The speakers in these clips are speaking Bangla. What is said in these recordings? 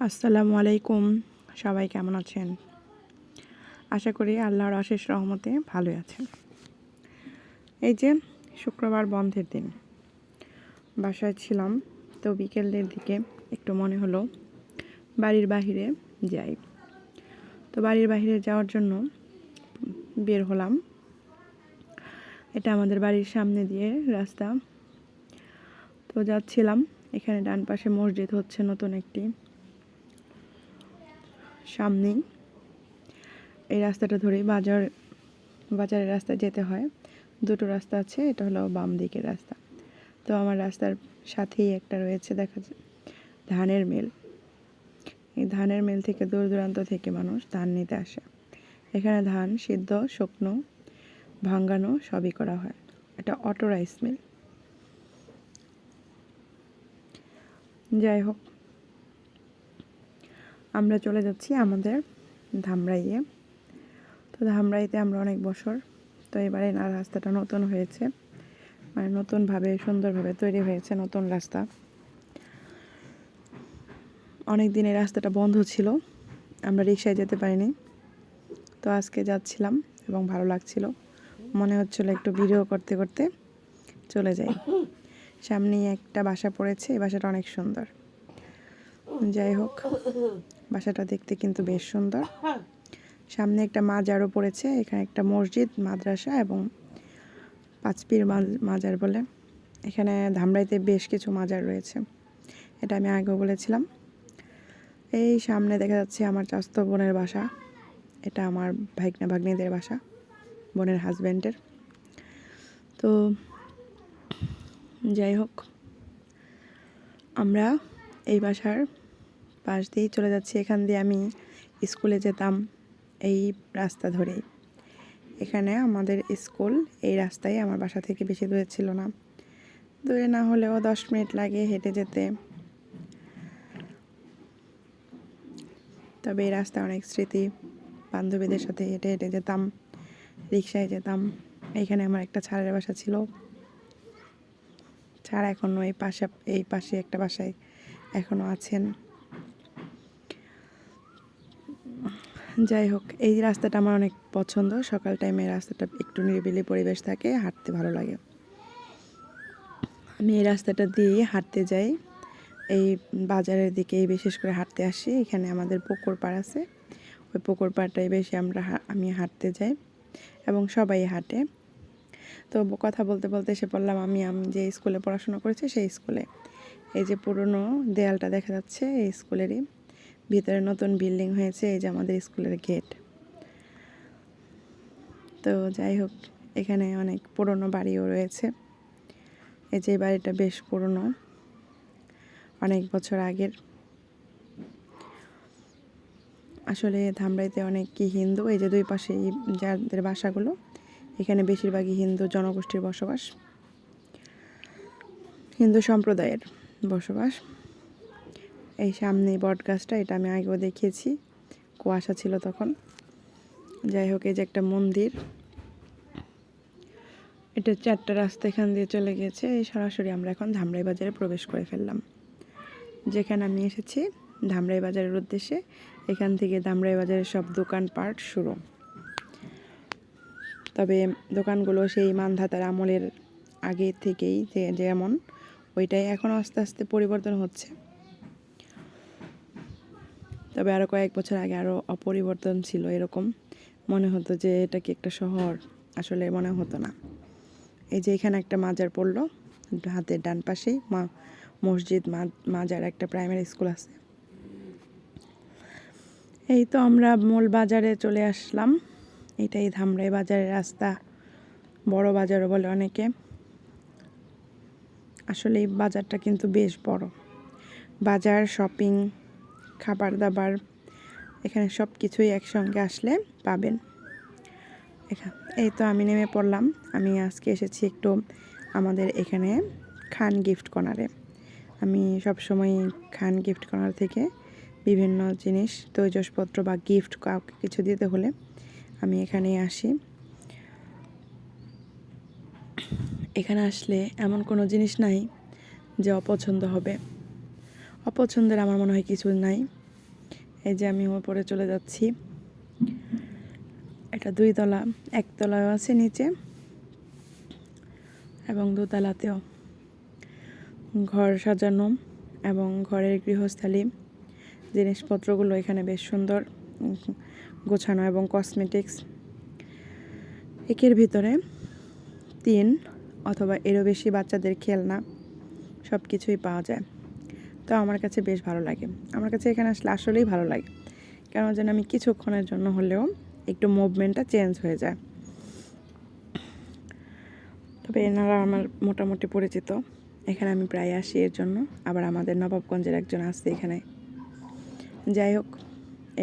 আসসালামু আলাইকুম। সবাই কেমন আছেন? আশা করি আল্লাহর অশেষ রহমতে ভালোই আছেন। এই যে শুক্রবার বন্ধের দিন বাসায় ছিলাম, তো বিকেলের দিকে একটু মনে হলো বাড়ির বাহিরে যাই। তো বাড়ির বাহিরে যাওয়ার জন্য বের হলাম। এটা আমাদের বাড়ির সামনে দিয়ে রাস্তা। তো যাচ্ছিলাম, এখানে ডান পাশে মসজিদ হচ্ছে নতুন একটি, সামনেই এই রাস্তাটা ধরেই বাজারের রাস্তায় যেতে হয়। দুটো রাস্তা আছে, এটা হলো বাম দিকের রাস্তা। তো আমার রাস্তার সাথেই একটা রয়েছে, দেখা যায় ধানের মিল। এই ধানের মিল থেকে দূর দূরান্ত থেকে মানুষ ধান নিতে আসে। এখানে ধান সিদ্ধ, শুকনো, ভাঙ্গানো সবই করা হয়। এটা অটো রাইস মিল। যাই হোক, আমরা চলে যাচ্ছি আমাদের ধামরাইয়ে। তো ধামরাইতে আমরা অনেক বছর, তো এবারে না রাস্তাটা নতুন হয়েছে, মানে নতুনভাবে সুন্দরভাবে তৈরি হয়েছে নতুন রাস্তা। অনেক দিন এই রাস্তাটা বন্ধ ছিল, আমরা রিকশায় যেতে পারিনি। তো আজকে যাচ্ছিলাম এবং ভালো লাগছিল, মনে হচ্ছিল একটু ভিডিও করতে করতে চলে যাই। সামনেই একটা বাসা পড়েছে, এই বাসাটা অনেক সুন্দর। যাই হোক, বাসাটা দেখতে কিন্তু বেশ সুন্দর। সামনে একটা মাজারও পড়েছে, এখানে একটা মসজিদ, মাদ্রাসা এবং পাঁচপীর মাজার বলে। এখানে ধামরাইতে বেশ কিছু মাজার রয়েছে, এটা আমি আগেও বলেছিলাম। এই সামনে দেখা যাচ্ছে আমার চাচাতো বোনের বাসা, এটা আমার ভাগ্না ভাগ্নিদের বাসা, বোনের হাজব্যান্ডের। তো যাই হোক, আমরা এই বাসার পাশ দিয়েই চলে যাচ্ছি। এখান দিয়ে আমি স্কুলে যেতাম এই রাস্তা ধরেই। এখানে আমাদের স্কুল এই রাস্তায়, আমার বাসা থেকে বেশি দূরে ছিল না, দূরে না হলেও 10 মিনিট লাগে হেঁটে যেতে। তবে এই রাস্তায় অনেক স্মৃতি, বান্ধবীদের সাথে হেঁটে হেঁটে যেতাম, রিকশায় যেতাম। এখানে আমার একটা ছাড়ের বাসা ছিল, ছাড় এখনও এই পাশে একটা বাসায় এখনও আছেন। যাই হোক, এই রাস্তাটা আমার অনেক পছন্দ। সকাল টাইমে রাস্তাটা একটু নিরিবিলি পরিবেশ থাকে, হাঁটতে ভালো লাগে। আমি এই রাস্তাটা দিয়ে হাঁটতে যাই, এই বাজারের দিকেই বিশেষ করে হাঁটতে আসি। এখানে আমাদের পুকুর পাড় আছে, ওই পুকুর পাড়টাই বেশি আমি হাঁটতে যাই এবং সবাই হাঁটে। তো কথা বলতে বলতে এসে পড়লাম আমি যে স্কুলে পড়াশোনা করেছি সেই স্কুলে। এই যে পুরনো দেয়ালটা দেখা যাচ্ছে, এই স্কুলেরই ভিতরে নতুন বিল্ডিং হয়েছে। এই যে আমাদের স্কুলের গেট। তো যাই হোক, এখানে অনেক পুরনো বাড়িও রয়েছে। এই যে বাড়িটা বেশ পুরনো, অনেক বছর আগের। আসলে ধামরাইতে অনেক কি হিন্দু, এই যে দুই পাশে যাদের বাসাগুলো, এখানে বেশিরভাগই হিন্দু জনগোষ্ঠীর বসবাস, হিন্দু সম্প্রদায়ের বসবাস। এই সামনে বট গাছটা, এটা আমি আগেও দেখিয়েছি, কুয়াশা ছিল তখন। যাই হোক, এই যে একটা মন্দির, এটা 4টা রাস্তা এখান দিয়ে চলে গিয়েছে। এই সরাসরি আমরা এখন ধামরাই বাজারে প্রবেশ করে ফেললাম। যেখানে আমি এসেছি ধামরাই বাজারের উদ্দেশ্যে, এখান থেকে ধামরাই বাজারের সব দোকানপাট শুরু। তবে দোকানগুলো সেই মান্ধাতার আমলের আগে থেকেই যেমন, ওইটাই এখনও আস্তে আস্তে পরিবর্তন হচ্ছে। তবে আরও কয়েক বছর আগে আরও অপরিবর্তন ছিল, এরকম মনে হতো যে এটা কি একটা শহর, আসলে মনে হতো না। এই যে এখানে একটা মাজার পড়লো, হাতের ডান পাশেই মসজিদ, মাজার, একটা প্রাইমারি স্কুল আছে। এই তো আমরা মূল বাজারে চলে আসলাম। এটাই ধামরাই বাজারের রাস্তা, বড় বাজারও বলে অনেকে। আসলে এই বাজারটা কিন্তু বেশ বড় বাজার, শপিং, খাবার দাবার, এখানে সব কিছুই একসঙ্গে আসলে পাবেন। এই তো আমি নেমে পড়লাম। আমি আজকে এসেছি একটু আমাদের এখানে খান গিফট কর্নারে। আমি সবসময় খান গিফট কর্নার থেকে বিভিন্ন জিনিস, তৈজসপত্র বা গিফট কাউকে কিছু দিতে হলে আমি এখানে আসি। এখানে আসলে এমন কোনো জিনিস নাই যে অপছন্দ হবে। অপছন্দের আমার মনে হয় কিছু নাই। এই যে আমি উপরে চলে যাচ্ছি। এটা 2 তলা, 1 তলাও আছে নিচে এবং 2 তলাতেও। ঘর সাজানো এবং ঘরের গৃহস্থালী জিনিসপত্রগুলো এখানে বেশ সুন্দর গোছানো এবং কসমেটিক্স একের ভিতরে 3 অথবা এরও বেশি বাচ্চাদের খেলনা সব কিছুই পাওয়া যায়। তো আমার কাছে বেশ ভালো লাগে। আমার কাছে এখানে আসলে আসলেই ভালো লাগে, কেন যেন আমি কিছুক্ষণের জন্য হলেও একটু মুভমেন্টটা চেঞ্জ হয়ে যায়। তবে এনারা আমার মোটামুটি পরিচিত, এখানে আমি প্রায় আসি এর জন্য। আবার আমাদের নবাবগঞ্জের একজন আসছে এখানে। যাই হোক,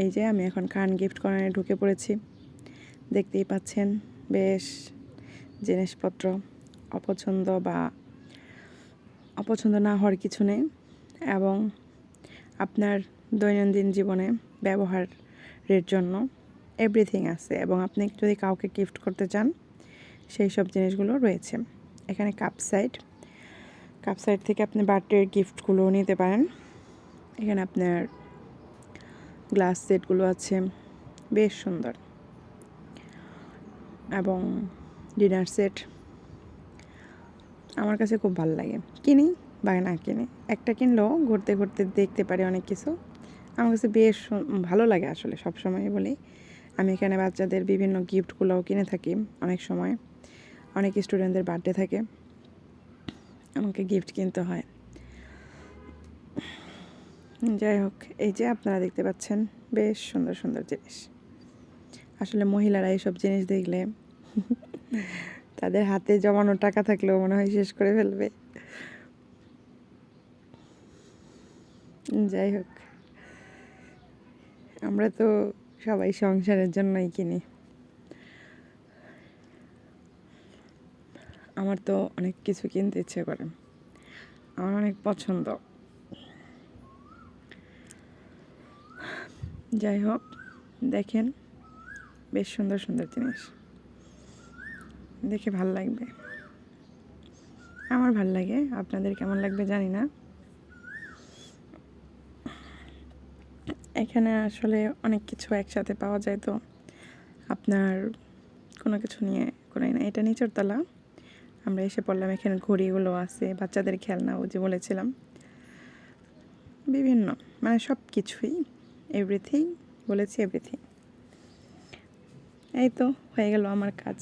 এই যে আমি এখন খান গিফট কর্নারে ঢুকে পড়েছি। দেখতেই পাচ্ছেন বেশ জিনিসপত্র অপছন্দ না হওয়ার কিছু নেই, এবং আপনার দৈনন্দিন জীবনে ব্যবহারের জন্য এভরিথিং আছে। এবং আপনি যদি কাউকে গিফট করতে চান সেই সব জিনিসগুলো রয়েছে এখানে। কাপ সাইড থেকে আপনি বার্থডের গিফটগুলো নিতে পারেন। এখানে আপনার গ্লাস সেটগুলো আছে, বেশ সুন্দর, এবং ডিনার সেট আমার কাছে খুব ভালো লাগে। কিনি বা না কিনি, একটা কিনলেও ঘুরতে ঘুরতে দেখতে পারি অনেক কিছু। আমার কাছে বেশ ভালো লাগে আসলে। সব সময় বলি আমি এখানে বাচ্চাদের বিভিন্ন গিফটগুলোও কিনে থাকি। অনেক সময় অনেক স্টুডেন্টদের বার্থডে থাকে, আমাকে গিফট কিনতে হয়। যাই হোক, এই যে আপনারা দেখতে পাচ্ছেন বেশ সুন্দর সুন্দর জিনিস। আসলে মহিলারা এইসব জিনিস দেখলে তাদের হাতে জমানো টাকা থাকলেও মনে হয় শেষ করে ফেলবে। যাই হোক, আমরা তো সবাই সংসারের জন্যই কিনি। আমার তো অনেক কিছু কিনতে ইচ্ছে করে, আমার অনেক পছন্দ। যাই হোক, দেখেন বেশ সুন্দর সুন্দর জিনিস, দেখে ভাল লাগবে। আমার ভাল লাগে, আপনাদের কেমন লাগবে জানি না। এখানে আসলে অনেক কিছু একসাথে পাওয়া যায়, তো আপনার কোনো কিছু নিয়ে করাই না। এটা নিচের তলা, আমরা এসে পড়লাম। এখানে ঘড়িগুলো আছে, বাচ্চাদের খেলনা, ও যে বলেছিলাম বিভিন্ন, মানে সব কিছুই, এভরিথিং বলেছি, এভরিথিং। এই তো হয়ে গেল আমার কাজ।